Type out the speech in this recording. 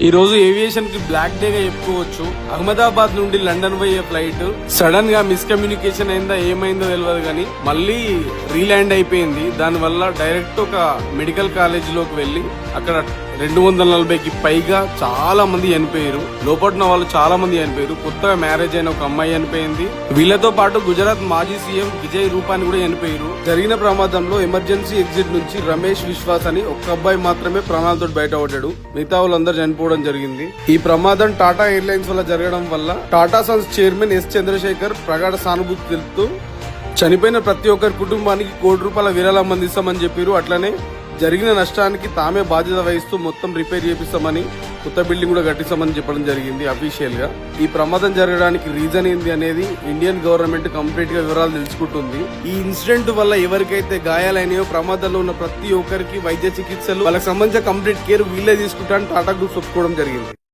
ఈ రోజు ఏవియేషన్ కి బ్లాక్ డే గా చెప్పుకోవచ్చు. అహ్మదాబాద్ నుండి లండన్ పోయే ఫ్లైట్ సడన్ గా మిస్కమ్యూనికేషన్ అయిందా ఏమైందో తెలియదు కానీ మళ్ళీ రీల్యాండ్ అయిపోయింది. దాని వల్ల డైరెక్ట్ ఒక మెడికల్ కాలేజ్ లోకి వెళ్లి అక్కడ 240కి పైగా చాలా మంది చనిపోయారు. లోపడున్న వాళ్ళు చాలా మంది చనిపోయారు. కొత్తగా మ్యారేజ్ అయిన ఒక అమ్మాయి చనిపోయింది. వీళ్లతో పాటు గుజరాత్ మాజీ సీఎం విజయ్ రూపాని కూడా చనిపోయారు. జరిగిన ప్రమాదంలో ఎమర్జెన్సీ ఎగ్జిట్ నుంచి రమేష్ విశ్వాస్ అని ఒక్క అబ్బాయి మాత్రమే ప్రాణాలతో బయటపడ్డాడు. మిగతా వాళ్ళందరూ చనిపోవడం జరిగింది. ఈ ప్రమాదం టాటా ఎయిర్లైన్స్ వల్ల జరగడం వల్ల Tata sons chairman S Chandrasekhar ప్రగాఢ సానుభూతి తెలుపుతూ చనిపోయిన ప్రతి ఒక్కరి కుటుంబానికి ₹1 విరాళం అందిస్తామని చెప్పారు. అట్లనే జరిగిన నష్టానికి తామే బాధ్యత వహిస్తూ మొత్తం రిపేర్ చేపిస్తామని, కొత్త బిల్డింగ్ కూడా కట్టిస్తామని చెప్పడం జరిగింది అఫీషియల్ గా. ఈ ప్రమాదం జరగడానికి రీజన్ ఏంది అనేది ఇండియన్ గవర్నమెంట్ కంప్లీట్ గా వివరాలు తెలుసుకుంటుంది. ఈ ఇన్సిడెంట్ వల్ల ఎవరికైతే గాయాలైనాయో ప్రమాదంలో ఉన్న ప్రతి ఒక్కరికి వైద్య చికిత్సలు వాళ్ళకి సంబంధించిన కంప్లీట్ కేర్ వీళ్ళే తీసుకుంటారని టాటా గ్రూప్ ఒప్పుకోవడం జరిగింది.